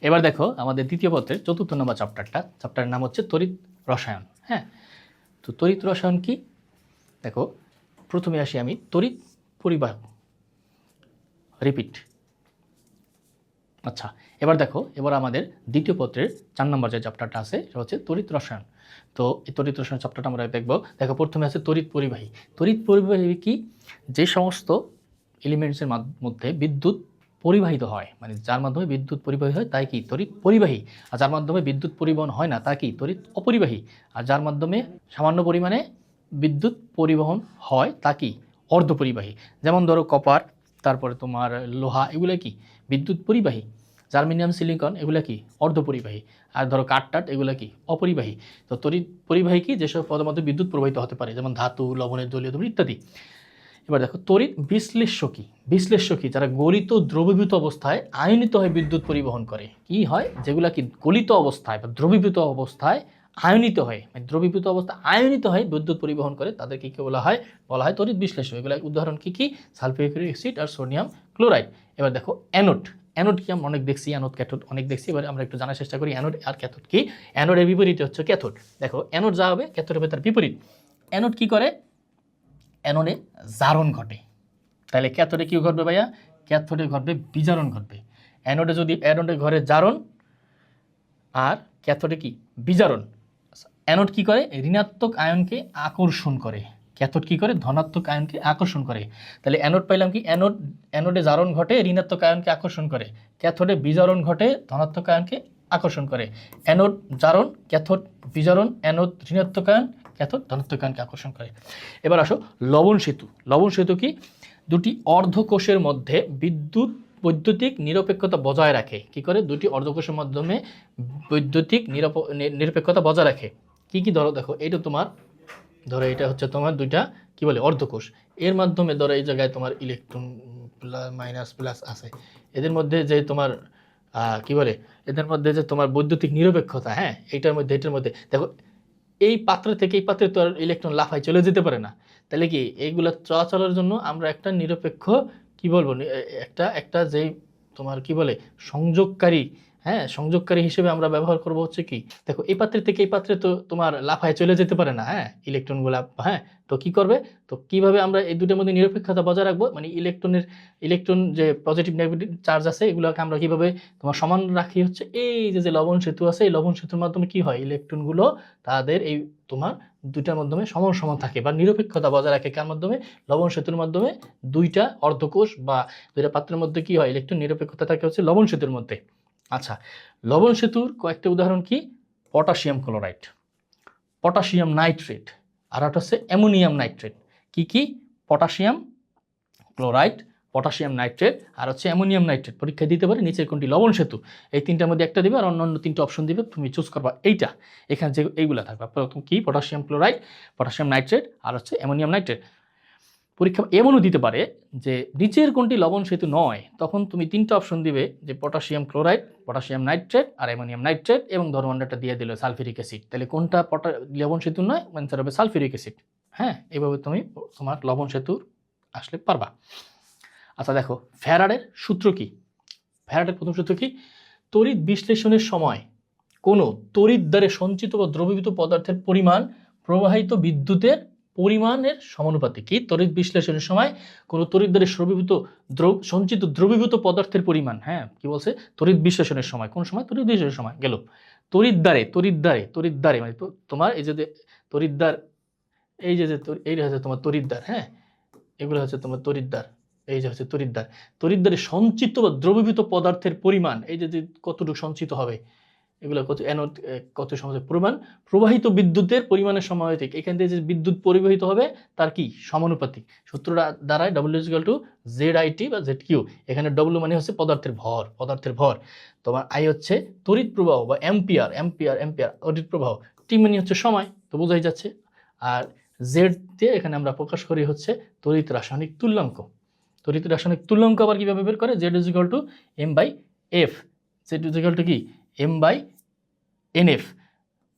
এবার দেখো আমাদের দ্বিতীয় পত্রের ৪র্থ নম্বর চ্যাপ্টারের নাম হচ্ছে তড়িৎ রসায়ন। হ্যাঁ, তো তড়িৎ রসায়ন কি দেখো, প্রথমে আসি আমি তড়িৎ পরিবাহ, রিপিট। আচ্ছা, এবার দেখো, এবার আমাদের দ্বিতীয় পত্রের 4 নম্বর যে চ্যাপ্টারটা আছে সেটা হচ্ছে তড়িৎ রসায়ন। তো এই তড়িৎ রসায়ন চ্যাপ্টারটা আমরা দেখো প্রথমে আছে তড়িৎ পরিবাহী। তড়িৎ পরিবাহী কি, যে সমস্ত এলিমেন্টসের মধ্যে বিদ্যুৎ পরিবাহিত হয়, মানে যার মাধ্যমে বিদ্যুৎ পরিবাহী হয় তাই কি তড়িৎ পরিবাহী, আর যার মাধ্যমে বিদ্যুৎ পরিবহন হয় না তা কি তড়িৎ অপরিবাহী, আর যার মাধ্যমে সামান্য পরিমাণে বিদ্যুৎ পরিবহন হয় তা কি অর্ধপরিবাহী। যেমন ধরো কপার, তারপরে তোমার লোহা, এগুলো কি বিদ্যুৎ পরিবাহী। জার্মেনিয়াম, সিলিকন, এগুলো কি অর্ধপরিবাহী। আর ধরো কাঠ, এগুলো কি অপরিবাহী। তো তড়িৎ পরিবাহী কি, যেসব পদের মধ্যে বিদ্যুৎ প্রবাহিত হতে পারে, যেমন ধাতু, লবণের জলীয় দ্রবণ ইত্যাদি। এবার দেখো তড়িৎ বিশ্লেষ্য কি। বিশ্লেষ্য কি, যারা গলিত দ্রবীভূত অবস্থায় আয়নিত হয়ে বিদ্যুৎ পরিবহন করে। কি হয়, যেগুলা কি গলিত অবস্থায় বা দ্রবীভূত অবস্থায় আয়নিত হয়, মানে দ্রবীভূত অবস্থায় আয়নিত হয় বিদ্যুৎ পরিবহন করে, তাদেরকে কি বলা হয় তড়িৎ বিশ্লেষ্য। এগুলো উদাহরণ কি কি, সালফিউরিক অ্যাসিড আর সোডিয়াম ক্লোরাইড। এবার দেখো অ্যানোড। অ্যানোড কি আমরা অনেক দেখছি, অ্যানোড ক্যাথোড অনেক দেখছি। এবার আমরা একটু জানার চেষ্টা করি অ্যানোড আর ক্যাথোড কি। অ্যানোডের বিপরীত হচ্ছে ক্যাথোড। দেখো অ্যানোড যা হবে ক্যাথোড হবে তার বিপরীত। অ্যানোড কি করে, অ্যানোডে জারণ ঘটে। তাহলে ক্যাথোডে কি ঘটবে ভাইয়া, ক্যাথোডে ঘটবে বিজারণ ঘটবে। অ্যানোডে ঘরে জারণ আর ক্যাথোডে কি বিজারণ। অ্যানোড কি করে, ঋণাত্মক আয়নকে আকর্ষণ করে, ক্যাথোড কি করে ধনাত্মক আয়নকে আকর্ষণ করে। তাহলে অ্যানোড পাইলাম কি, অ্যানোডে জারণ ঘটে ঋণাত্মক আয়নকে আকর্ষণ করে, ক্যাথোডে বিজারণ ঘটে ধনাত্মক আয়নকে আকর্ষণ করে। অ্যানোড জারণ, ক্যাথোড বিজারণ, অ্যানোড ঋণাত্মক আয়ন, ক্যাথোড ধনাত্মক আয়নকে আকর্ষণ করে। এবার আসো লবণ সেতু। লবণ সেতু কি, দুটি অর্ধকোষের মধ্যে বৈদ্যুতিক নিরপেক্ষতা বজায় রাখে। কি করে, দুটি অর্ধকোষের মাধ্যমে বৈদ্যুতিক নিরপেক্ষতা বজায় রাখে। কি কি ধরো, দেখো এইটা তোমার, ধরো এটা হচ্ছে তোমার দুইটা কি বলে অর্ধকোষ, এর মাধ্যমে ধরো এই জায়গায় তোমার ইলেকট্রন মাইনাস প্লাস আছে, এদের মধ্যে যে তোমার কি বলে, এদের মধ্যে যে তোমার বৈদ্যুতিক নিরপেক্ষতা, হ্যাঁ এটার মধ্যে দেখো এই পাত্র থেকে এই পাত্রে তো আর ইলেকট্রন লাফায় চলে যেতে পারে না। তাহলে কি এইগুলা চলাচলের জন্য আমরা একটা নিরপেক্ষ কি বলবো, একটা যে তোমার কি বলে সংযোগকারী, হ্যাঁ সংযোগকারী হিসেবে আমরা ব্যবহার করব হচ্ছে কি, দেখো এই পাত্রে থেকে এই পাত্রে তো তোমার লাফায় চলে যেতে পারে না, হ্যাঁ ইলেকট্রনগুলা, হ্যাঁ তো কি করবে, তো কিভাবে আমরা এই দুটোর মধ্যে নিরপেক্ষতা বজায় রাখবো, মানে ইলেকট্রন যে পজিটিভ নেগেটিভ চার্জ আছে এগুলোকে আমরা কিভাবে তোমার সমান রাখি, হচ্ছে এই যে লবণ সেতু আছে, এই লবণ সেতুর মাধ্যমে কি হয়, ইলেকট্রনগুলো তাদের এই তোমার দুইটার মাধ্যমে সমান সমান থাকে বা নিরপেক্ষতা বজায় রাখে। কার মাধ্যমে, লবণ সেতুর মাধ্যমে। দুইটা অর্ধকোষ বা দুইটা পাত্রের মধ্যে কি হয়, ইলেকট্রন নিরপেক্ষতা থাকে হচ্ছে লবণ সেতুর মধ্যে। আচ্ছা, লবণ সেতুর কয়েকটা উদাহরণ কি, পটাশিয়াম ক্লোরাইড, পটাশিয়াম নাইট্রেট, আর একটা হচ্ছে অ্যামোনিয়াম নাইট্রেট। কি কি, পটাশিয়াম ক্লোরাইড, পটাশিয়াম নাইট্রেট আর হচ্ছে অ্যামোনিয়াম নাইট্রেট। পরীক্ষা দিতে পারে নিচের কোনটি লবণ সেতু, এই তিনটার মধ্যে একটা দিবে আর অন্যান্য তিনটা অপশন দিবে, তুমি চুজ করবা এইটা। এখানে যে এইগুলো থাকবে প্রথম কি, পটাশিয়াম ক্লোরাইড, পটাশিয়াম নাইট্রেট আর হচ্ছে অ্যামোনিয়াম নাইট্রেট। পরীক্ষা এমনও দিতে পারে যে নিচের কোনটি লবণ সেতু নয়, তখন তুমি তিনটা অপশন দিবে যে পটাশিয়াম ক্লোরাইড, পটাশিয়াম নাইট্রেট আর অ্যামোনিয়াম নাইট্রেট, এবং ধরো অন্যটা দিয়ে দিল সালফিউরিক অ্যাসিড। তাহলে কোনটা লবণ সেতু নয়, অ্যান্সার হবে সালফিউরিক অ্যাসিড। হ্যাঁ, এইভাবে তুমি তোমার লবণ সেতুর আসলে পারবা। আচ্ছা দেখো ফ্যারাডের সূত্র কি, ফ্যারাডের প্রথম সূত্র কি, তড়িৎ বিশ্লেষণের সময় কোনো তড়িৎ দ্বারে সঞ্চিত বা দ্রবীভূত পদার্থের পরিমাণ প্রবাহিত বিদ্যুতের পরিমাণের সমানুপাতিক। কি, তড়িৎ বিশ্লেষণের সময় কোনো তড়িৎ দ্বারে সঞ্চিত দ্রবীভূত পদার্থের পরিমাণ, হ্যাঁ কি বলছে, তড়িৎ বিশ্লেষণের সময়, কোন সময়, তড়িৎ বিশ্লেষণের সময় গেল। তড়িৎ দ্বারে মানে তোমার এই যে তড়িৎ দ্বার, এই যে এইটা হচ্ছে তোমার তড়িৎ দ্বার, হ্যাঁ এগুলো হচ্ছে তোমার তড়িৎ দ্বার, এই যে হচ্ছে তড়িৎ দ্বার। তড়িৎ দ্বারে সঞ্চিত বা দ্রবীভূত পদার্থের পরিমাণ, এই যে কতটুকু সঞ্চিত হবে, এগুলো কত সমাজে পরিমাণ প্রবাহিত বিদ্যুতের পরিমাণের সমানুপাতিক। এখান থেকে যে বিদ্যুৎ পরিবাহিত হবে তার কি সমানুপাতিক। সূত্রটা দ্বারায় W=ZIT বা ZQ। এখানে W মানে হচ্ছে পদার্থের ভর। তোমার I হচ্ছে তড়িৎ প্রবাহ বা অ্যাম্পিয়ার, তড়িৎ প্রবাহ। T মানে হচ্ছে সময়, তো বোঝাই যাচ্ছে। আর Z দিয়ে এখানে আমরা প্রকাশ করি হচ্ছে তড়িৎ রাসায়নিক তুল্যাঙ্ক। তড়িৎ রাসায়নিক তুল্যাঙ্ক আবার কিভাবে বের করে, Z=M/F। Z= কি, M/NF।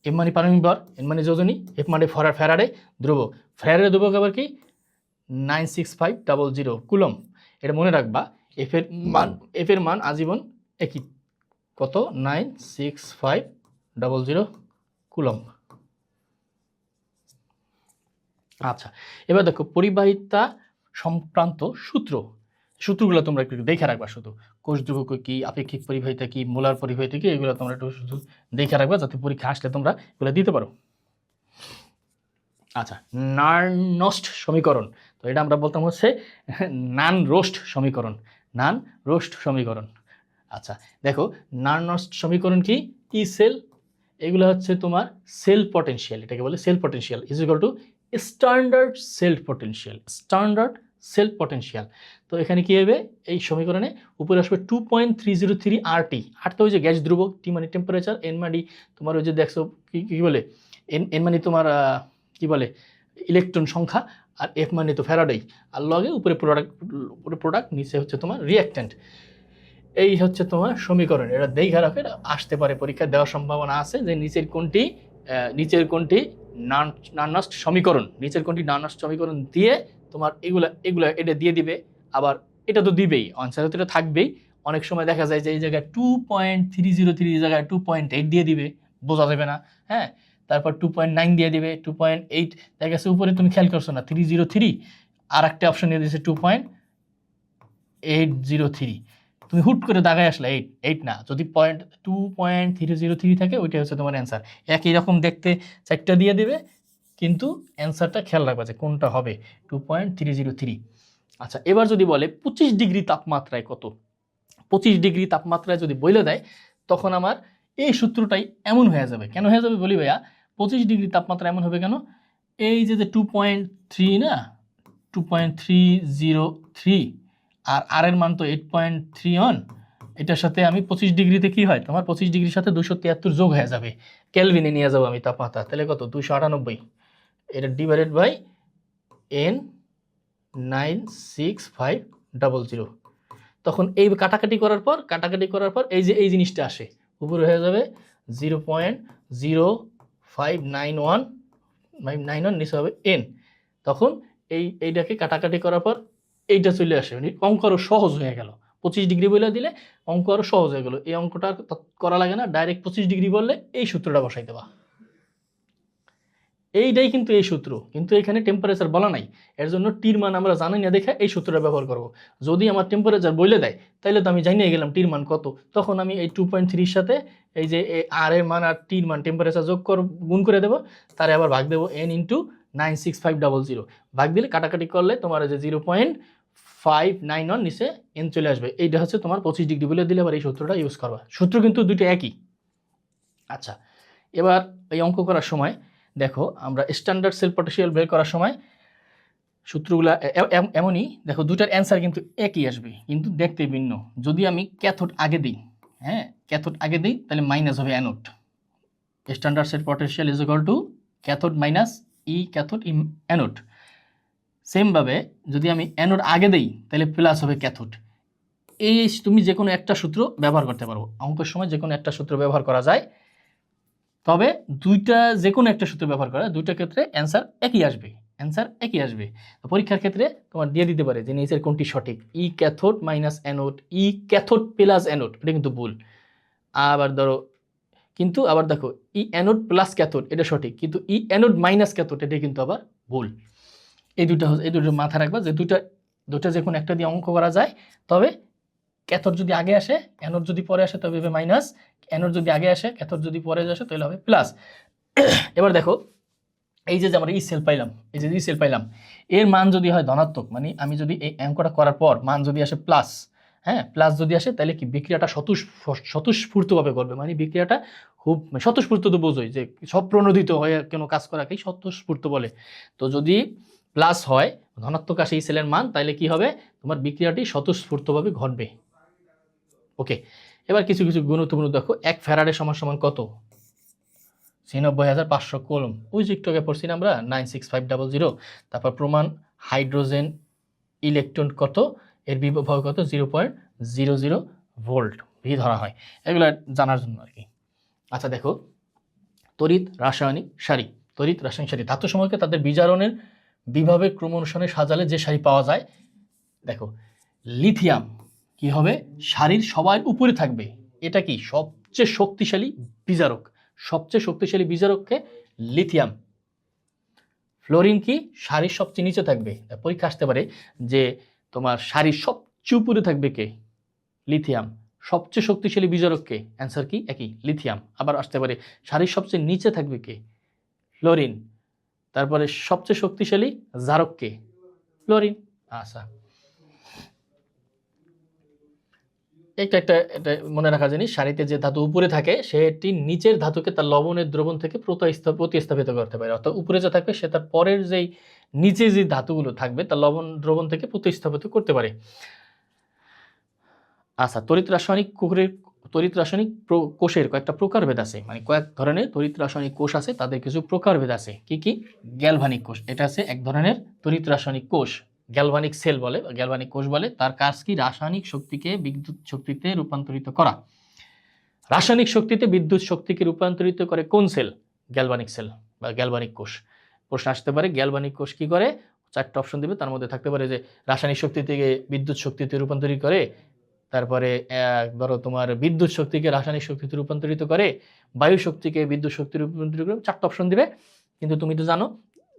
M মানে পারমাণবিক ভর, N মানে যোজনী, F মানে ফ্যারাডে ধ্রুবক। ফ্যারাডে ধ্রুবক আবার কি 96500 কুলম্ব। এটা মনে রাখবা, এফ এর মান আজীবন একই কত 96500 কুলম্ব। আচ্ছা, এবার দেখো পরিবাহিতা সংক্রান্ত সূত্রগুলো তোমরা একটু দেখে রাখবা। শুধু কোষ ধ্রুবক কি, আপেক্ষিক পরিবাহিতা কি, মোলার পরিবাহিতা কি, এগুলো তোমরা একটু শুধু দেখে রাখবা যাতে পরীক্ষা আসলে তোমরা এগুলো দিতে পারো। আচ্ছা, নার্নস্ট সমীকরণ, তো এটা আমরা বলতাম হচ্ছে নান-রোস্ট সমীকরণ। আচ্ছা দেখো, নার্নস্ট সমীকরণ কি, ই সেল, এগুলো হচ্ছে তোমার সেল পটেনশিয়াল, এটাকে বলে cell potential is equal to standard cell potential. তো এখানে কি হবে, এই সমীকরণে উপরে আসবে 2.303 RT। আর তো ওই যে গ্যাস ধ্রুবক, টি মানে টেম্পারেচার, এন মানে তোমার ওই যে দেখছো কি বলে, এন মানে তোমার কি বলে ইলেকট্রন সংখ্যা, আর এফ মানে তো ফ্যারাডে, আর লগে উপরে প্রোডাক্ট নিচে হচ্ছে তোমার রিঅ্যাক্ট্যান্ট। এই হচ্ছে তোমার সমীকরণ, এটা দেখে রাখো, এটা আসতে পারে পরীক্ষা দেওয়ার সম্ভাবনা আছে যে নিচের কোনটি নার্নস্ট সমীকরণ দিয়ে তোমার এগুলা এটা দিয়ে দিবে। আবার এটা তো দিবেই, আনসারে তো এটা থাকবেই। অনেক সময় দেখা যায় যে এই জায়গায় 2.303 জায়গায় 2.8 দিয়ে দিবে, বোঝা যাবে না। হ্যাঁ, তারপর 2.9 দিয়ে দিবে, 2.8 দেখা গেছে উপরে তুমি খেয়াল করছো না 303, আর একটা অপশন দিয়ে দিয়েছে 2.803, তুমি হুট করে দাগায় আসলে 8 না, যদি 2.303 থাকে ওইটা হচ্ছে তোমার অ্যান্সার। একই রকম দেখতে চারটা দিয়ে দেবে, কিন্তু অ্যান্সারটা খেয়াল রাখবা যে কোনটা হবে, 2.303। আচ্ছা, এবার যদি বলে 25 ডিগ্রি তাপমাত্রায় কত, 25 ডিগ্রি তাপমাত্রায় যদি বলে দেয়, তখন আমার এই সূত্রটাই এমন হয়ে যাবে। কেন হয়ে যাবে বলি ভাইয়া, 25 ডিগ্রি তাপমাত্রা এমন হবে কেন, এই যে 2.3 না, 2.303, আর এর মান তো 8.31, এটার সাথে আমি 25 ডিগ্রিতে কি হয় তোমার 25 ডিগ্রির সাথে 273 যোগ হয়ে যাবে, কেলভিনে নিয়ে যাবো আমি তাপমাত্রা, তাহলে কত 298, এটা ডিভাইডেড বাই n 96500। তখন এই কাটাকাটি করার পর এই যে এই জিনিসটা আসে, উপরে হয়ে যাবে 0.0591 নিচে হবে n। তখন এইটাকে কাটাকাটি করার পর এইটা চলে আসে, মানে অঙ্ক আরও সহজ হয়ে গেল। 25 ডিগ্রি বলে দিলে অঙ্ক আরও সহজ হয়ে গেল, এই অঙ্কটা করা লাগে না, ডাইরেক্ট 25 ডিগ্রি বললে এই সূত্রটা বসাই দেবা। এইটাই কিন্তু এই সূত্র, কিন্তু এখানে টেম্পারেচার বলা নাই, এর জন্য টির মান আমরা জানি না দেখে এই সূত্রটা ব্যবহার করব। যদি আমার টেম্পারেচার বলে দেয় তাহলে তো আমি জানিয়ে গেলাম টির মান কত, তখন আমি এই 2.3 সাথে এই যে আর এর মান আর টির মান টেম্পারেচার গুণ করে দেবো, তারে আবার ভাগ দেবো n × 96500, ভাগ দিলে কাটাকাটি করলে তোমার যে 0.591 নিচে n চলে আসবে। এইটা হচ্ছে তোমার 25 ডিগ্রি বলে দিলে আবার এই সূত্রটা ইউজ করবা। সূত্র কিন্তু দুটো একই। আচ্ছা, এবার এই অঙ্ক করার সময় দেখো, আমরা স্ট্যান্ডার্ড সেল পটেনশিয়াল বের করার সময় সূত্রগুলা এমনই, দেখো দুটার অ্যান্সার কিন্তু একই আসবে, কিন্তু দেখতে ভিন্ন। যদি আমি ক্যাথোড আগে দিই, তাহলে মাইনাস হবে anode. Standard cell potential is equal to cathode minus E cathode anode. সেমভাবে যদি আমি অ্যানোড আগে দিই তাহলে প্লাস হবে ক্যাথোড। এই তুমি যে কোনো একটা সূত্র ব্যবহার করতে পারো, অঙ্কের সময় যে কোনো একটা সূত্র ব্যবহার করা যায়, তবে দুইটা যে কোনো একটা সূত্র ব্যবহার করা, দুইটা ক্ষেত্রে অ্যান্সার একই আসবে। পরীক্ষার ক্ষেত্রে তোমার দিয়ে দিতে পারে যে নিচের কোনটি সঠিক, ই ক্যাথোড মাইনাস অ্যানোড, ই ক্যাথোড প্লাস অ্যানোড, এটা কিন্তু ভুল। আবার দেখো ই অ্যানোড প্লাস ক্যাথোড এটা সঠিক, কিন্তু ই অ্যানোড মাইনাস ক্যাথোড এটা কিন্তু আবার ভুল। এই দুটো মাথায় রাখবা যে দুটা যে কোনো একটা দিয়ে অঙ্ক করা যায়, তবে ক্যাথোড যদি আগে আসে অ্যানোড যদি পরে আসে তবে হবে মাইনাস, অ্যানোড যদি আগে আসে ক্যাথোড যদি পরে আসে তাহলে হবে প্লাস। এবার দেখো, এই যে আমরা ই সেল পাইলাম, এর মান যদি হয় ধনাত্মক, মানে আমি যদি এই অঙ্কটা করার পর মান যদি আসে প্লাস, প্লাস যদি আসে তাহলে কি বিক্রিয়াটা স্বতঃস্ফূর্তভাবে করবে, মানে বিক্রিয়াটা খুব স্বতঃস্ফূর্ত, তো বোঝোই যে সব প্রণোদিত হয়ে কোনো কাজ করাকেই স্বতঃস্ফূর্ত বলে। তো যদি প্লাস হয়, ধনাত্মক আসে এই সেলের মান, তাহলে কি হবে, তোমার বিক্রিয়াটি স্বতঃস্ফূর্তভাবে ঘটবে। ওকে, এবার কিছু গুরুত্বপূর্ণ দেখো, 1 ফ্যারাডে সমান কত, 96,500 কুলম্ব। ওই যে একটু আগে পড়ছি না আমরা 96500। তারপর প্রমাণ হাইড্রোজেন ইলেকট্রন কত, এর বিভব কত, 0.00 ভোল্ট ভি ধরা হয়, এগুলো জানার জন্য আর কি। আচ্ছা দেখো, তড়িৎ রাসায়নিক সারি ধাতু সমূহকে তাদের বিজারণের বিভাবের ক্রম অনুসারে সাজালে যে সারি পাওয়া যায়, দেখো লিথিয়াম কি হবে, সারির সবার উপরে থাকবে, এটা কি সবচেয়ে শক্তিশালী বিজারক। সবচেয়ে শক্তিশালী বিজারককে লিথিয়াম। ফ্লোরিন কি সারির সবচেয়ে নিচে থাকবে। পরীক্ষা আসতে পারে যে তোমার সারির সবচেয়ে উপরে থাকবে কে, লিথিয়াম। সবচেয়ে শক্তিশালী বিজারক কে, অ্যান্সার কি একই, লিথিয়াম। আবার আসতে পারে সারির সবচেয়ে নিচে থাকবে কে, ফ্লোরিন। তারপরে সবচেয়ে শক্তিশালী জারক কে, ফ্লোরিন। আচ্ছা, এটা মনে রাখা জিনিস, সারিতে যে ধাতু উপরে থাকে সেটি নিচের ধাতুকে তার লবণের দ্রবণ থেকে প্রতিস্থাপিত করতে পারে। অর্থাৎ উপরে যে থাকবে সে তার পরের যেই নিচে যে ধাতুগুলো থাকবে তার লবণ দ্রবণ থেকে প্রতিস্থাপিত করতে পারে। আচ্ছা, তড়িৎ রাসায়নিক কোষের কয়েকটা প্রকারভেদ আছে, মানে কয়েক ধরনের তড়িৎ রাসায়নিক কোষ আছে, তাদের কিছু প্রকারভেদ আছে। কি কি? গ্যালভানিক কোষ, এটা আছে এক ধরনের তড়িৎ রাসায়নিক কোষ, গ্যালভানিক সেল বলে, গ্যালভানিক কোষ বলে। তার কাজ কি? রাসায়নিক শক্তিকে বিদ্যুৎ শক্তিতে রূপান্তরিত করা। রাসায়নিক শক্তিতে বিদ্যুৎ শক্তিকে রূপান্তরিত করে কোন সেল? গ্যালভানিক সেল বা গ্যালভানিক কোষ। প্রশ্ন আসতে পারে গ্যালভানিক কোষ কি করে? 4টা অপশন দিবে, তার মধ্যে থাকতে পারে যে রাসায়নিক শক্তি থেকে বিদ্যুৎ শক্তিতে রূপান্তরিত করে, তারপরে ধরো তোমার বিদ্যুৎ শক্তিকে রাসায়নিক শক্তিতে রূপান্তরিত করে, বায়ু শক্তিকে বিদ্যুৎ শক্তিতে রূপান্তরিত করে। 4টা অপশন দিবে, কিন্তু তুমি তো জানো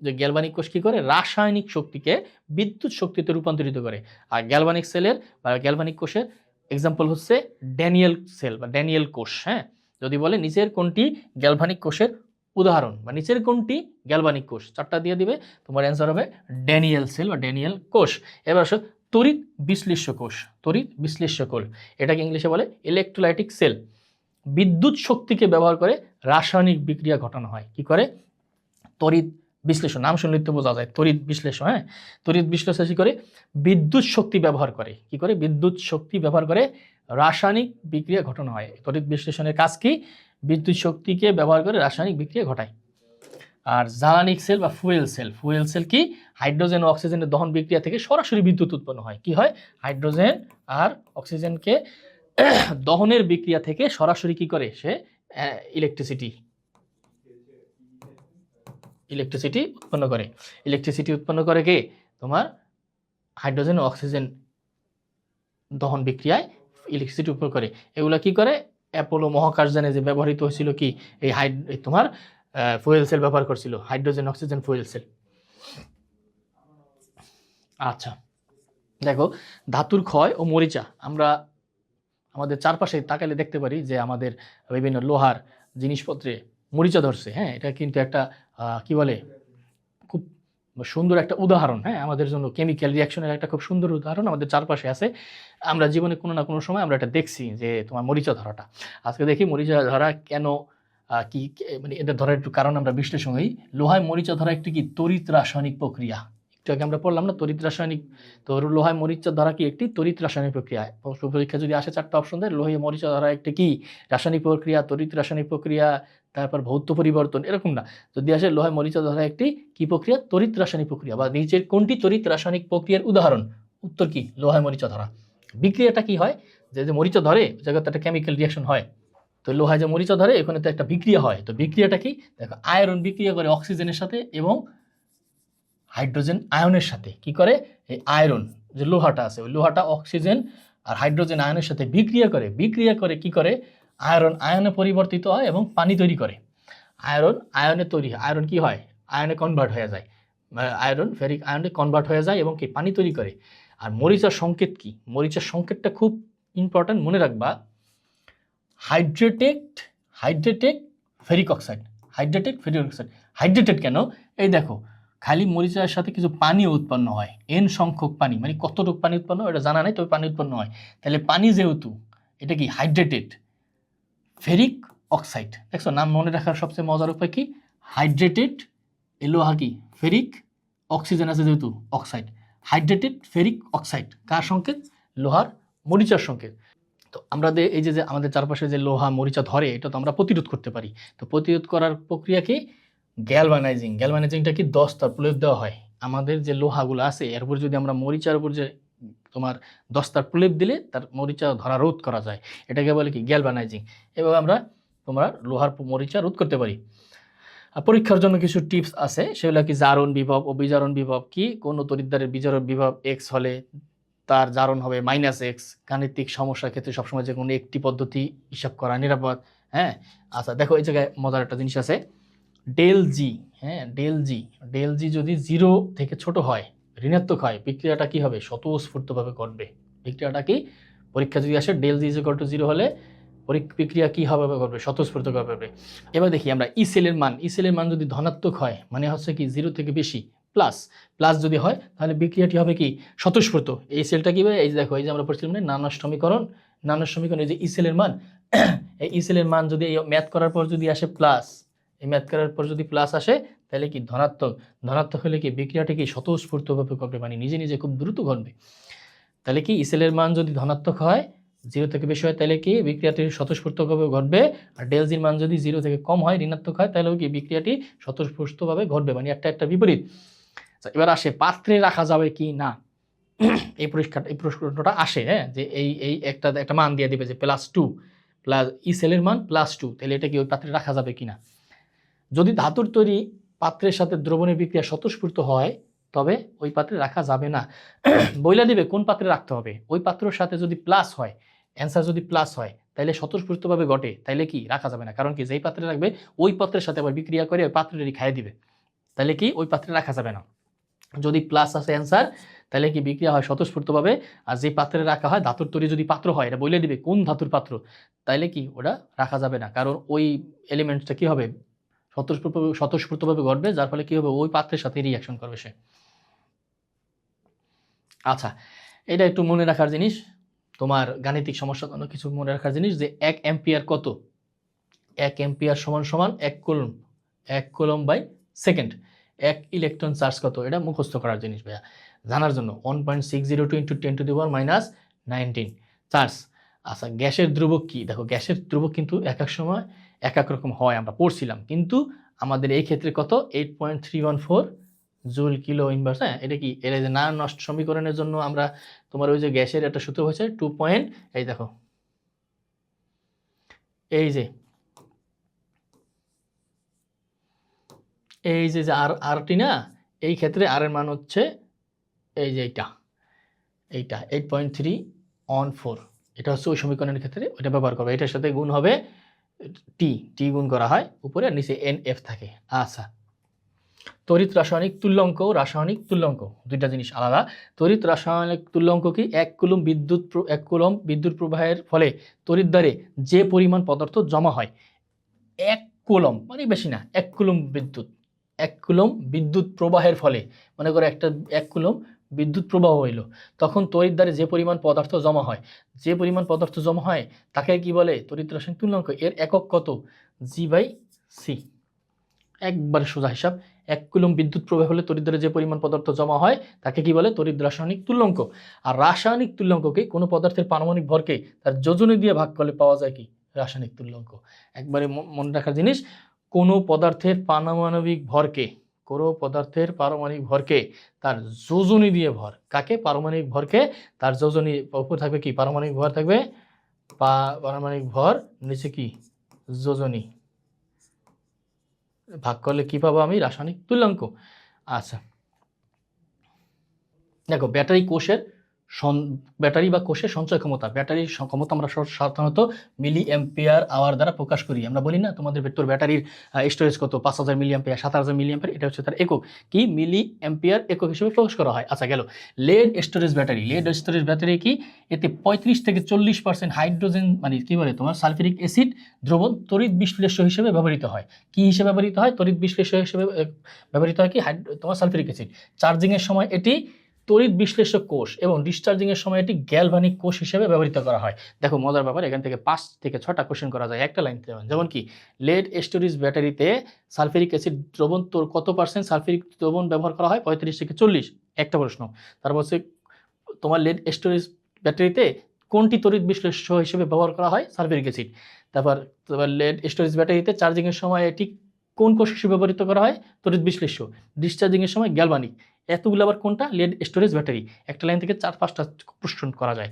যে গ্যালভানিক কোষ কি করে? রাসায়নিক শক্তিকে বিদ্যুৎ শক্তিতে রূপান্তরিত করে। আর গ্যালভানিক সেলের বা গ্যালভানিক কোষের এক্সাম্পল হচ্ছে ড্যানিয়েল সেল বা ড্যানিয়েল কোষ। হ্যাঁ, যদি বলে নিচের কোনটি গ্যালভানিক কোষের উদাহরণ বা নিচের কোনটি গ্যালভানিক কোষ, 4টা দিয়ে দিবে, তোমার অ্যান্সার হবে ড্যানিয়েল সেল বা ড্যানিয়েল কোষ। এবার আসো তড়িৎ বিশ্লেষ্য কোষ। তড়িৎ বিশ্লেষ্য কোষ, এটাকে ইংলিশে বলে ইলেকট্রোলাইটিক সেল। বিদ্যুৎ শক্তিকে ব্যবহার করে রাসায়নিক বিক্রিয়া ঘটানো হয়। কি করে? তড়িৎ বিশ্লেষণ, নাম শুনলে তো বোঝা যায় তড়িৎ বিশ্লেষণ। হ্যাঁ, তড়িৎ বিশ্লেষণ কি করে? বিদ্যুৎ শক্তি ব্যবহার করে। কি করে? বিদ্যুৎ শক্তি ব্যবহার করে রাসায়নিক বিক্রিয়া ঘটানো হয়। তড়িৎ বিশ্লেষণের কাজ কি? বিদ্যুৎ শক্তিকে ব্যবহার করে রাসায়নিক বিক্রিয়া ঘটায়। আর জ্বালানি সেল বা ফুয়েল সেল, ফুয়েল সেল কি? হাইড্রোজেন ও অক্সিজেনের দহন বিক্রিয়া থেকে সরাসরি বিদ্যুৎ উৎপন্ন হয়। কি হয়? হাইড্রোজেন আর অক্সিজেনকে দহনের বিক্রিয়া থেকে সরাসরি কি করে? সে ইলেকট্রিসিটি উৎপন্ন করে। ইলেকট্রিসিটি উৎপন্ন করে কে? তোমার হাইড্রোজেন ও অক্সিজেন দহন বিক্রিয়ায় ইলেকট্রিসিটি উৎপন্ন করে। এগুলা কি করে? অ্যাপোলো মহাকাশযানে যে ব্যবহৃত হয়েছিল কি এই তোমার ফুয়েল সেল ব্যবহার করছিল, হাইড্রোজেন অক্সিজেন ফুয়েল সেল। আচ্ছা, দেখো ধাতুর ক্ষয় ও মরিচা, আমরা আমাদের চারপাশে তাকালে দেখতে পারি যে আমাদের বিভিন্ন লোহার জিনিসপত্রে মরিচা ধরছে। হ্যাঁ, এটা কিন্তু একটা কি বলে, খুব সুন্দর একটা উদাহরণ। হ্যাঁ, আমাদের জন্য কেমিক্যাল রিয়াকশনের একটা খুব সুন্দর উদাহরণ আমাদের চারপাশে আছে। আমরা জীবনে কোনো না কোনো সময় আমরা এটা দেখছি যে তোমার মরিচা ধরাটা। আজকে দেখি মরিচা ধরা কেন, কি মানে এটা ধরার একটু কারণ আমরা বিশ্লেষণ করি। লোহায় মরিচা ধরা একটি কি তড়িৎ রাসায়নিক প্রক্রিয়া। একটু আগে আমরা পড়লাম না তড়িৎ রাসায়নিক, তো লোহায় মরিচা ধরা কি একটি তড়িৎ রাসায়নিক প্রক্রিয়া। পরীক্ষা যদি আসে 4টা অপশন দেয়, লোহায় মরিচা ধরা একটি কি রাসায়নিক প্রক্রিয়া, তড়িৎ রাসায়নিক প্রক্রিয়া, তারপর ভৌত পরিবর্তন, এরকম না। যদি আসে লোহায় মরিচা ধরা একটি কি প্রক্রিয়া? তড়িৎ রাসায়নিক প্রক্রিয়া, বা নিচের কোনটি তড়িৎ রাসায়নিক প্রক্রিয়ার উদাহরণ? উত্তর কি? লোহায় মরিচা ধরা। বিক্রিয়াটা কি হয়? যে মরিচা ধরে ওই জায়গাতে একটা কেমিক্যাল রিয়াকশন হয়। তো লোহায় যে মরিচা ধরে এখানে তো একটা বিক্রিয়া হয়। তো বিক্রিয়াটা কি? দেখো, আয়রন বিক্রিয়া করে অক্সিজেনের সাথে এবং হাইড্রোজেন আয়নের সাথে। কি করে? এই আয়রন যে লোহাটা আছে, ওই লোহাটা অক্সিজেন আর হাইড্রোজেন আয়নের সাথে বিক্রিয়া করে কি করে? আয়রন আয়নে পরিবর্তিত হয় এবং পানি তৈরি করে। আয়রন আয়নে তৈরি হয়, আয়রন কি হয়? আয়নে কনভার্ট হয়ে যায়, আয়রন ফেরিক আয়নে কনভার্ট হয়ে যায় এবং কি পানি তৈরি করে। আর মরিচার সংকেত কি? মরিচার সংকেতটা খুব ইম্পর্ট্যান্ট, মনে রাখবা। Hydrated ferric oxide. হাইড্রেটেড কেন? এই দেখো, খালি মরিচার সাথে কিছু পানিও উৎপন্ন হয়, এন সংখ্যক পানি, মানে কতটুকু পানি উৎপন্ন এটা জানা নেই, তবে পানি উৎপন্ন হয়। তাহলে পানি যেহেতু, এটা কি হাইড্রেটেড ফেরিক অক্সাইড। দেখছো, নাম মনে রাখার সবচেয়ে মজার উপায় কি? হাইড্রেটেড লোহা কি ফেরিক, অক্সিজেন আছে যেহেতু অক্সাইড, হাইড্রেটেড ফেরিক অক্সাইড। কার সংকেত? লোহার মরিচার সংকেত। তো আমরা এই যে আমাদের চারপাশে যে লোহা মরিচা ধরে, এটা তো আমরা প্রতিরোধ করতে পারি। তো প্রতিরোধ করার প্রক্রিয়া কি? গ্যালভানাইজিং। গ্যালভানাইজিংটা কি? দস্তার প্রলেপ দেওয়া হয়। আমাদের যে লোহাগুলো আছে এর উপর যদি আমরা মরিচার উপর যে তোমার দস্তার প্রলেপ দিলে তার মরিচা ধরা রোধ করা যায়, এটাকে বলে কি? গ্যালভানাইজিং। এভাবে আমরা তোমরা লোহার মরিচা রোধ করতে পারি। পরীক্ষার জন্য কিছু টিপস আছে, সেগুলো কি? জারণ বিভব ও বিজারণ বিভব কি? কোন তড়িৎদ্বারের বিজারণ বিভব x হলে তার জারণ হবে -x। গাণিতিক সমস্যার ক্ষেত্রে সবসময় যে কোনো একটি পদ্ধতি হিসাব করা নিরাপদ। হ্যাঁ, আচ্ছা দেখো এই জায়গায় মজার একটা জিনিস আছে, ডেল জি। হ্যাঁ, ডেল জি যদি 0 থেকে ছোট হয়, ঋণাত্মক হয়, বিক্রিয়াটা কি হবে? স্বতঃস্ফূর্তভাবে ঘটবে। বিক্রিয়াটা কি? পরীক্ষা যদি আসে del G is equal to 0 হলে বিক্রিয়া কি হবে ঘটবে? স্বতঃস্ফূর্তভাবে ঘটবে। এবার দেখি আমরা ই সেলের মান যদি ধনাত্মক হয় মানে হচ্ছে কি 0 থেকে বেশি, প্লাস যদি হয় তাহলে বিক্রিয়াটি হবে কি? স্বতঃস্ফূর্ত। এই সেলটা কি হবে? এই যে দেখো, এই যে আমরা পড়ছিলাম না নানোর সমীকরণ, এই যে ই সেলের মান, এই ই সেলের মান যদি এই ম্যাথ করার পর যদি আসে প্লাস, এই ম্যাথ করার পর যদি প্লাস আসে তাহলে কি ধনাত্মক হলে কি বিক্রিয়াটা কি স্বতঃস্ফূর্তভাবে ঘটবে, মানে নিজে নিজে খুব দ্রুত ঘটবে। তাহলে কি ই সেলের মান যদি ধনাত্মক হয়, 0 থেকে বেশি হয়, তাহলে কি বিক্রিয়াটি স্বতঃস্ফূর্তভাবে ঘটবে। আর ডেল জির মান যদি 0 থেকে কম হয়, ঋণাত্মক হয়, তাহলেও কি বিক্রিয়াটি স্বতঃস্ফূর্তভাবে ঘটবে, মানে একটা বিপরীত। এবার আসে পাত্রে রাখা যাবে কি না। এই প্রশ্নটা আসে, হ্যাঁ, যে এই একটা মান দিয়ে দিবে যে +2 প্লাস ই সেলের মান +2, তাহলে এটা কি ওই পাত্রে রাখা যাবে কিনা। যদি ধাতুর তৈরি পাত্রের সাথে দ্রবণের বিক্রিয়া স্বতঃস্ফূর্ত হয় তবে ওই পাত্রে রাখা যাবে না। বইলা দিবে কোন পাত্রে রাখতে হবে। ওই পাত্রের সাথে যদি প্লাস হয়, অ্যান্সার যদি প্লাস হয় তাহলে স্বতঃস্ফূর্তভাবে ঘটে, তাইলে কি রাখা যাবে না। কারণ কি, যেই পাত্রে রাখবে ওই পাত্রের সাথে আবার বিক্রিয়া করে ওই পাত্রেরই খাইয়ে দিবে, তাহলে কি ওই পাত্রে রাখা যাবে না। যদি প্লাস আসে অ্যান্সার, তাহলে কি বিক্রিয়া হয় স্বতঃস্ফূর্তভাবে। আর যে পাত্রে রাখা হয়, ধাতুর তৈরি যদি পাত্র হয়, এটা বলে দিবে কোন ধাতুর পাত্র, তাইলে কি ওটা রাখা যাবে না। কারণ ওই এলিমেন্টসটা কি হবে? স্বতঃস্ফূর্তভাবে ঘটবে, যার ফলে কি হবে? ওই পাত্রের সাথে রিঅ্যাকশন করবে সে। আচ্ছা, এটা একটু মনে রাখার জিনিস, তোমার গাণিতিক সমস্যা জন্য কিছু মনে রাখার জিনিস, যে 1 অ্যাম্পিয়ার কত? 1 অ্যাম্পিয়ার সমান 1 coulomb, 1 coulomb by second. 1 electron charge কত? এটা মুখস্থ করার জিনিস ভাইয়া, জানার জন্য। 1.602 × 10⁻⁹ চার্জ। আচ্ছা, গ্যাসের ধ্রুবক কি? দেখো, গ্যাসের ধ্রুবক কিন্তু এক এক সময় এক এক রকম হয়, আমরা পড়ছিলাম, কিন্তু আমাদের এই ক্ষেত্রে কত? 8.314 জুল কিলো ইনভার্স। হ্যাঁ, এটা কি? এর যে না নষ্ট সমীকরণের জন্য আমরা তোমার ওই যে গ্যাসের একটা সূত্র হয়েছে 2 পয়েন্ট, এই দেখো, এই যে আরটি না, এই ক্ষেত্রে আর এর মান হচ্ছে এই যে এইটা 8.314। এটা হচ্ছে ওই সমীকরণের ক্ষেত্রে ওইটা ব্যবহার করবে। এটার সাথে গুণ হবে টি গুণ করা হয় উপরে, আর নিচে NF থাকে। আচ্ছা, তড়িৎ রাসায়নিক তুল্যাঙ্ক ও রাসায়নিক তুল্যাঙ্ক দুইটা জিনিস আলাদা। তড়িৎ রাসায়নিক তুল্যাঙ্ক কি? 1 কুলম্ব বিদ্যুৎ প্রবাহের ফলে তড়িৎদ্বারে যে পরিমাণ পদার্থ জমা হয়, 1 কুলম্ব মানে বেশি না, 1 কুলম্ব বিদ্যুৎ প্রবাহের ফলে, মনে করো 1 কুলম্ব বিদ্যুৎ প্রবাহ হইল, তখন তড়িৎদ্বারে যে পরিমাণ পদার্থ জমা হয়, তাকে কি বলে? তড়িৎ রাসায়নিক তুল্যাঙ্ক। এর একক কত? G/c। একবার সোজা হিসাব, 1 কুলম্ব বিদ্যুৎ প্রবাহ হলে তড়িৎদ্বারে যে পরিমাণ পদার্থ জমা হয় তাকে কি বলে? তড়িৎ রাসায়নিক তুল্যাঙ্ক। আর রাসায়নিক তুল্যাঙ্ককে কোনো পদার্থের পারমাণবিক ভরকে তার যোজনী দিয়ে ভাগ করলে পাওয়া যায় কি? রাসায়নিক তুল্যাঙ্ক। একবারে মনে রাখার জিনিস, কোনো পদার্থের পারমাণবিক ভরকে তার যোজনী দিয়ে ভর, কাকে? পারমাণবিক ভরকে তার যোজনী, উপর থাকবে কি? পারমাণবিক ভর থাকবে, পারমাণবিক ভর, নিচে কি? যোজনী। ভাগ করলে কি পাবো আমি? রাসায়নিক তুল্যাঙ্ক। আচ্ছা, দেখো, ব্যাটারি বা কোষের সঞ্চয় ক্ষমতা। ব্যাটারির ক্ষমতা আমরা সাধারণত মিলি অ্যাম্পিয়ার আওয়ার দ্বারা প্রকাশ করি। আমরা বলি না তোমাদের ভেতর ব্যাটারির স্টোরেজ কত? 5000 মিলি অ্যাম্পিয়ার, 7000 মিলি অ্যাম্পিয়ার, এটা হচ্ছে তার একক কি? মিলি অ্যাম্পিয়ার একক হিসেবে প্রকাশ করা হয়। আচ্ছা, গেল লেড স্টোরেজ ব্যাটারি কি? এতে 35 থেকে 40% হাইড্রোজেন, মানে কি বলে তোমার সালফিউরিক অ্যাসিড দ্রবণ তড়িৎ বিশ্লেষ্য হিসেবে ব্যবহৃত হয়। কি হিসেবে ব্যবহৃত হয়? তড়িৎ বিশ্লেষ্য হিসেবে ব্যবহৃত হয় কি? তোমার সালফিউরিক অ্যাসিড। চার্জিংয়ের সময় এটি তড়িৎ বিশ্লেষক কোষ এবং ডিসচার্জিংয়ের সময় এটি গ্যালভানিক কোষ হিসেবে ব্যবহৃত করা হয়। দেখো, মজার ব্যাপার, এখান থেকে 5 থেকে 6টা কোশ্চেন করা যায় একটা লাইন থেকে। যেমন কি, লেড স্টোরেজ ব্যাটারিতে সালফিউরিক অ্যাসিড দ্রবণ কত পার্সেন্ট সালফিউরিক দ্রবণ ব্যবহার করা হয়? 35 থেকে 40, একটা প্রশ্ন। তারপর হচ্ছে তোমার লেড স্টোরেজ ব্যাটারিতে কোনটি তড়িৎ বিশ্লেষ্য হিসেবে ব্যবহার করা হয়? Sulphuric acid. তারপর লেড স্টোরেজ ব্যাটারিতে চার্জিংয়ের সময় এটি কোন কোষ হিসেবে ব্যবহৃত করা হয়? তড়িৎ বিশ্লেষ্য। ডিসচার্জিংয়ের সময় গ্যালভানিক। এতগুলো আবার কোনটা? Lead storage battery. একটা লাইন থেকে 4-5টা প্রশ্ন করা যায়।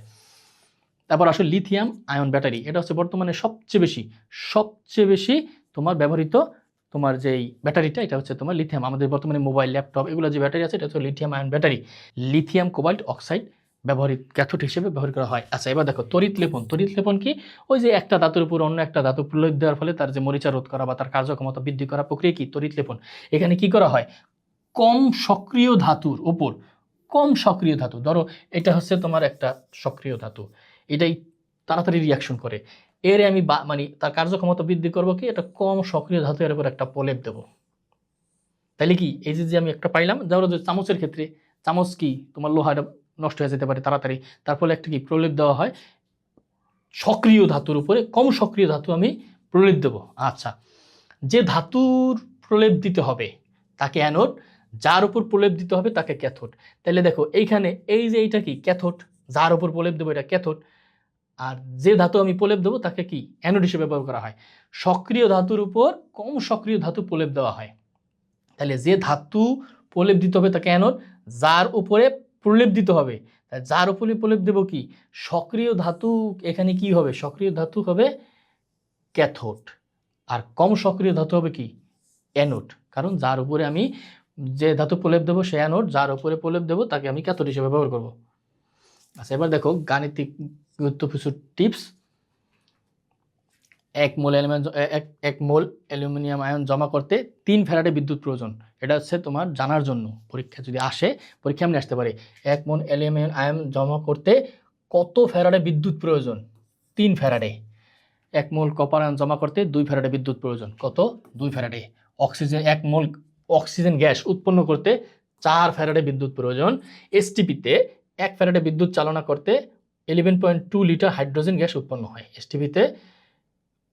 তারপর আসলে লিথিয়াম আয়ন ব্যাটারি, এটা হচ্ছে বর্তমানে সবচেয়ে বেশি তোমার ব্যবহৃত তোমার যেই ব্যাটারিটা, এটা হচ্ছে তোমার লিথিয়াম। আমাদের বর্তমানে মোবাইল, ল্যাপটপ, এগুলো যে ব্যাটারি আছে, এটা হচ্ছে lithium ion battery. Lithium cobalt oxide cathode হিসেবে ব্যবহার করা হয়। আচ্ছা, এবার দেখো তড়িৎ লেপন। তড়িৎ লেপন কি? ওই যে একটা ধাতুর উপর অন্য একটা ধাতু প্রয়োগ দেওয়ার ফলে তার যে মরিচা রোধ করা বা তার কার্যক্ষমতা বৃদ্ধি করা প্রক্রিয়া কি? তড়িৎ লেপন। এখানে কি করা হয়? কম সক্রিয় ধাতুর উপর, কম সক্রিয় ধাতু, ধরো এটা হচ্ছে তোমার একটা সক্রিয় ধাতু, এটাই তাড়াতাড়ি রিয়াকশন করে, এর আমি মানে তার কার্যক্ষমতা বৃদ্ধি করবো কি? এটা কম সক্রিয় ধাতু এর উপর একটা প্রলেপ দেবো। তাইলে কি এই যে আমি একটা পাইলাম, ধরো যে চামচের ক্ষেত্রে, চামচ কি তোমার লোহাটা নষ্ট হয়ে যেতে পারে তাড়াতাড়ি, তার ফলে একটা কি প্রলেপ দেওয়া হয় সক্রিয় ধাতুর উপরে, কম সক্রিয় ধাতু আমি প্রলেপ দেব। আচ্ছা, যে ধাতুর প্রলেপ দিতে হবে তাকে অ্যানোড, যার উপর প্রলেপ দিতে হবে তাকে ক্যাথোড। তাহলে দেখো এইখানে এই যে এইটা কি? ক্যাথোড। যার উপর প্রলেপ দেবো এটা ক্যাথোড, আর যে ধাতু আমি প্রলেপ দেবো তাকে কি? অ্যানোড হিসেবে ব্যবহার করা হয়। সক্রিয় ধাতুর উপর কম সক্রিয় ধাতু প্রলেপ দেওয়া হয়। তাহলে যে ধাতু প্রলেপ দিতে হবে তাকে অ্যানোড, যার উপরে প্রলেপ দিতে হবে, যার উপরে প্রলেপ দেব কি? সক্রিয় ধাতু। এখানে কি হবে? সক্রিয় ধাতু হবে ক্যাথোড, আর কম সক্রিয় ধাতু হবে কি? অ্যানোড। কারণ যার উপরে আমি যে ধাতু প্রলেপ দেবো সে অ্যানোড, যার উপরে প্রলেপ দেবো তাকে আমি ক্যাথোড হিসেবে ব্যবহার করব। আচ্ছা, এবার দেখো গাণিতিক গুরুত্বপূর্ণ টিপস। এক মোল অ্যালুমিনিয়াম আয়ন জমা করতে 3 ফ্যারাডে বিদ্যুৎ প্রয়োজন। এটা হচ্ছে তোমার জানার জন্য, পরীক্ষা যদি আসে, পরীক্ষা এমনি আসতে পারে। 1 মোল অ্যালুমিনিয়াম আয়ন জমা করতে কত ফ্যারাডে বিদ্যুৎ প্রয়োজন? 3 ফ্যারাডে। 1 মোল কপার আয়ন জমা করতে 2 ফ্যারাডে বিদ্যুৎ প্রয়োজন। কত? 2 ফ্যারাডে। অক্সিজেন 1 মোল অক্সিজেন গ্যাস উৎপন্ন করতে 4 ফ্যারাডে বিদ্যুৎ প্রয়োজন। এসটিপিতে 1 ফ্যারাডে বিদ্যুৎ চালনা করতে 11.2 লিটার হাইড্রোজেন গ্যাস উৎপন্ন হয়। এসটিপিতে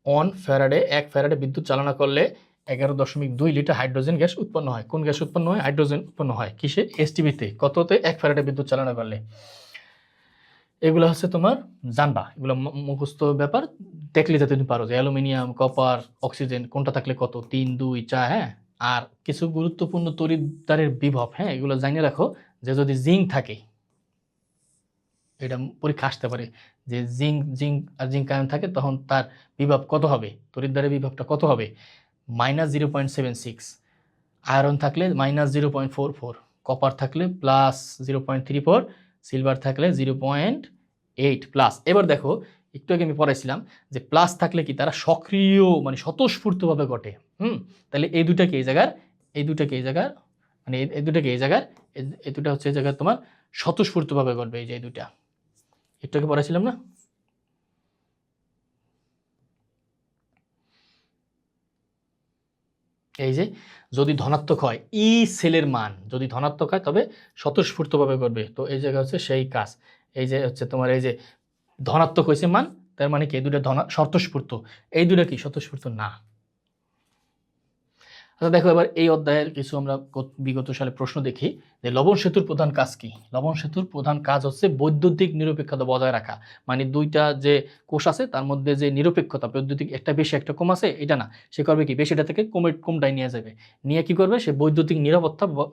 1 ফ্যারাডে 1 ফ্যারাডে বিদ্যুৎ চালনা করলে 11.2 লিটার হাইড্রোজেন গ্যাস উৎপন্ন হয়। কোন গ্যাস উৎপন্ন হয়? হাইড্রোজেন উৎপন্ন হয়। কিসে? এসটিপিতে। কততে? 1 ফ্যারাডে বিদ্যুৎ চালনা করলে। এগুলো হচ্ছে তোমার জানবা, এগুলো মুখস্থ ব্যাপার, দেখলে যাতে তুমি পারো যে অ্যালুমিনিয়াম, কপার, অক্সিজেন কোনটা থাকলে কত, 3, 2, 4। হ্যাঁ, আর কিছু গুরুত্বপূর্ণ তড়িৎদ্বারের বিভব, হ্যাঁ, এগুলো জানিয়ে রাখো যে যদি জিঙ্ক থাকে, এটা পরীক্ষা আসতে পারে যে জিঙ্ক আয়ন থাকে তখন তার বিভব কত হবে, তড়িৎদ্বারের বিভবটা কত হবে? -0.76। আয়রন থাকলে -0.44, কপার থাকলে +0.34, সিলভার থাকলে 0.8 প্লাস। এবার দেখো, একটু আগে আমি পড়াইছিলাম যে প্লাস থাকলে কি তারা সক্রিয় মানে স্বতঃস্ফূর্তভাবে ঘটে। তাহলে এই দুটাকে এই জায়গার, এই দুটাকে এই জায়গার, মানে এই দুটাকে এই জায়গার, এই দুটা হচ্ছে এই জায়গায় তোমার স্বতঃস্ফূর্তভাবে ঘটবে। এই যে এই দুটা একটু আগে পড়াইছিলাম না? এই যে যদি ধনাত্মক হয়, ই সেলের মান যদি ধনাত্মক হয় তবে স্বতঃস্ফূর্তভাবে ঘটবে। তো এই জায়গা হচ্ছে সেই কাজ। এই যে হচ্ছে তোমার এই যে ধনাত্মক হয়েছে মান, তার মানে কি এই দুটা স্বতঃস্ফূর্ত, এই দুটা কি স্বতঃস্ফূর্ত না। আচ্ছা দেখো, এবার এই অধ্যায়ের কিছু আমরা বিগত সালে প্রশ্ন দেখি যে লবণ সেতুর প্রধান কাজ কি? লবণ সেতুর প্রধান কাজ হচ্ছে বৈদ্যুতিক নিরপেক্ষতা বজায় রাখা। মানে দুইটা যে কোষ আছে তার মধ্যে যে নিরপেক্ষতা, বৈদ্যুতিক একটা বেশি একটা কম আছে, এটা না, সে করবে কি? বেশিটা থেকে কমটাই নিয়ে যাবে, নিয়ে কি করবে? সে বৈদ্যুতিক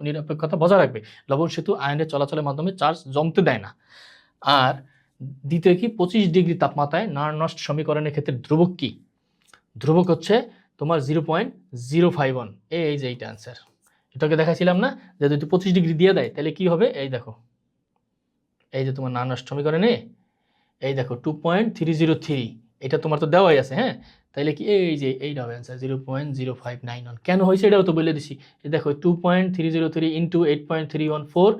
নিরপেক্ষতা বজায় রাখবে। লবণ সেতু আয়নের চলাচলের মাধ্যমে চার্জ জমতে দেয় না। আর দ্বিতীয় কি? 25 ডিগ্রি তাপমাত্রায় নার্নস্ট সমীকরণের ক্ষেত্রে ধ্রুবক কি? ধ্রুবক হচ্ছে তোমার 0.051। এই যে এইটা অ্যান্সার, এটাকে দেখাইছিলাম না যে যদি 25 ডিগ্রি দিয়ে দেয় তাহলে কি হবে? এই দেখো, এই যে তোমার নার্নস্ট সমীকরণে এই দেখো 2.303, এটা তোমার তো দেওয়াই আছে। হ্যাঁ, তাইলে কি এই যে এইটা হবে অ্যান্সার 0.0591। কেন হয়েছে এটাও তো বলে দিছি। এই দেখো 2.303 ইন্টু 8.314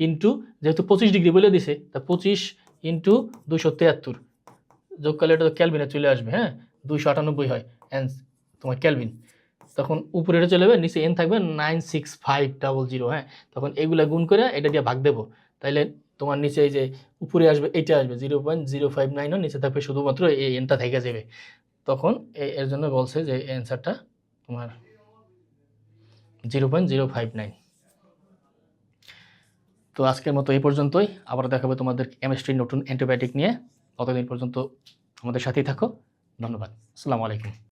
ইন্টু, যেহেতু 25 ডিগ্রি বলে দিছে, তা 25 ইন্টু 273 যোগ করলে এটা তো ক্যালভিনে চলে আসবে। হ্যাঁ, 298 হয় তোমার ক্যালভিন। তখন উপরে এটা চলে যাবে, নিচে এন থাকবে 96500। হ্যাঁ, তখন এগুলা গুণ করে এটা দিয়ে ভাগ দেবো, তাইলে তোমার নিচে এই যে উপরে আসবে এইটা আসবে 0.0591, নিচে থাকবে শুধুমাত্র এই এনটা থেকে যাবে। তখন এর জন্য বলছে যে অ্যান্সারটা তোমার 0.059। তো আজকের মতো এই পর্যন্তই, আবার দেখাবো তোমাদের কেমিস্ট্রি নতুন অ্যান্টিবায়োটিক নিয়ে। ততদিন পর্যন্ত আমাদের সাথেই থাকো। ধন্যবাদ। আসসালামু আলাইকুম।